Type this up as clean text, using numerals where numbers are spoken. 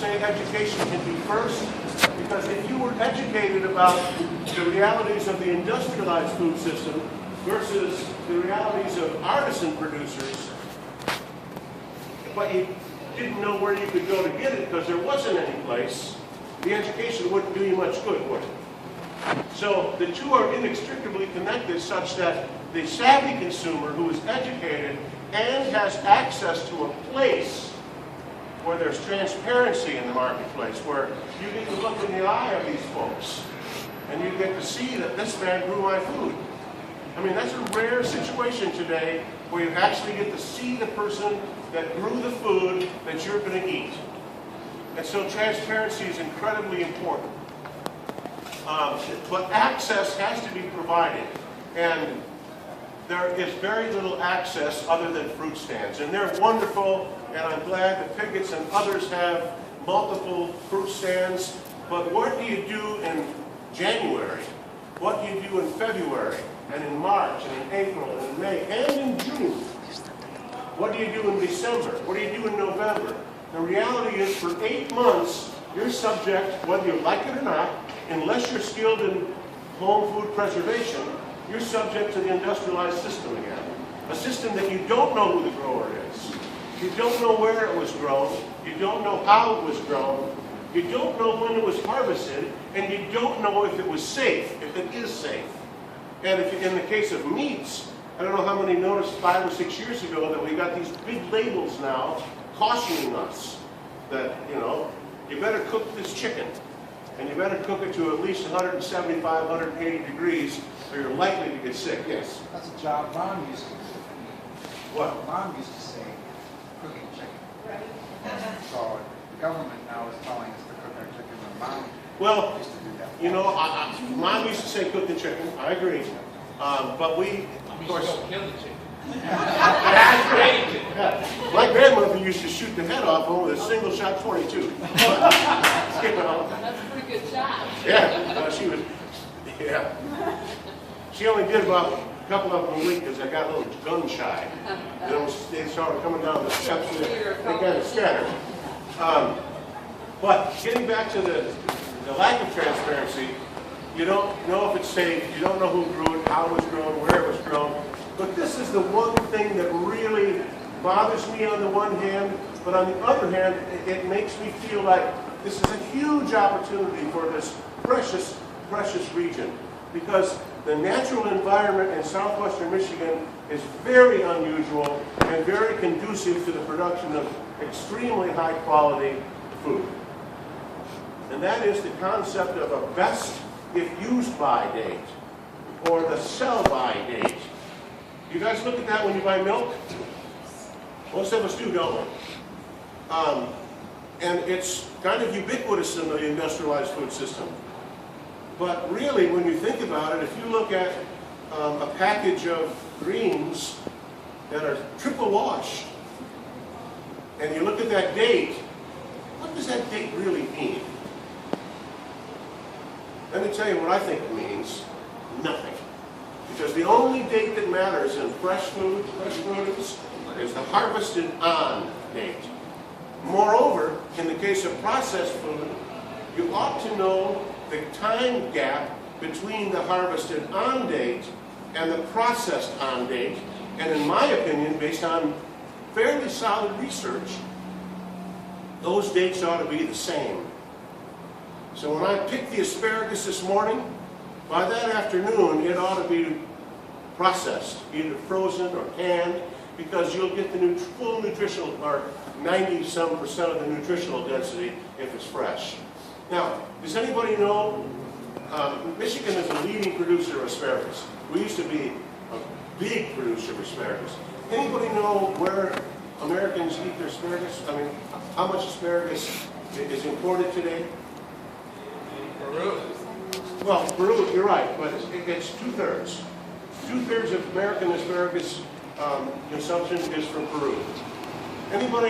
say education can be first, because if you were educated about the realities of the industrialized food system versus the realities of artisan producers, but you didn't know where you could go to get it because there wasn't any place, the education wouldn't do you much good, would it? So the two are inextricably connected such that the savvy consumer who is educated and has access to a place where there's transparency in the marketplace, where you get to look in the eye of these folks and you get to see that this man grew my food. I mean, that's a rare situation today where you actually get to see the person that grew the food that you're going to eat. And so transparency is incredibly important. But access has to be provided. And there is very little access other than fruit stands. And they're wonderful, and I'm glad that Pickett's and others have multiple fruit stands. But what do you do in January? What do you do in February, and in March, and in April, and in May, and in June? What do you do in December? What do you do in November? The reality is, for 8 months, you're subject, whether you like it or not, unless you're skilled in home food preservation, you're subject to the industrialized system again. A system that you don't know who the grower is. You don't know where it was grown. You don't know how it was grown. You don't know when it was harvested. And you don't know if it was safe, if it is safe. And if in the case of meats, I don't know how many noticed 5 or 6 years ago that we got these big labels now cautioning us that, you know, you better cook this chicken. And you better cook it to at least 175, 180 degrees, or you're likely to get sick. Yes? That's a job Mom used to do. What? Mom used to say, cooking chicken. Right. So the government now is telling us to cook our chicken, and Mom used to do that. You know, Mom used to say cook the chicken. I agree. But we, of course, don't kill the chicken. My grandmother used to shoot the head off with a single shot 22. You know, that's a pretty good shot. yeah, she was. Yeah, she only did about a couple of them a week because I got a little gun shy. You know, they started coming down the steps and they kind of scattered. But getting back to the lack of transparency, you don't know if it's safe. You don't know who grew it, how it was grown, where it was grown. But this is the one thing that really bothers me on the one hand, but on the other hand, it makes me feel like this is a huge opportunity for this precious, precious region. Because the natural environment in southwestern Michigan is very unusual and very conducive to the production of extremely high quality food. And that is the concept of a best if used by date, or the sell by date. You guys look at that when you buy milk? Most of us do, don't we? And it's kind of ubiquitous in the industrialized food system. But really, when you think about it, if you look at a package of greens that are triple washed, and you look at that date, what does that date really mean? Let me tell you what I think it means. Nothing. Because the only date that matters in fresh food, fresh produce, is the harvested on date. Moreover, in the case of processed food, you ought to know the time gap between the harvested on date and the processed on date. And in my opinion, based on fairly solid research, those dates ought to be the same. So when I picked the asparagus this morning, by that afternoon, it ought to be processed, either frozen or canned, because you'll get the full nutritional, or 90-some% of the nutritional density if it's fresh. Now, does anybody know, Michigan is a leading producer of asparagus. We used to be a big producer of asparagus. Anybody know where Americans eat their asparagus? I mean, how much asparagus is imported today? Peru. Well, Peru, you're right, but it's two-thirds. Two-thirds of American asparagus consumption is from Peru. Anybody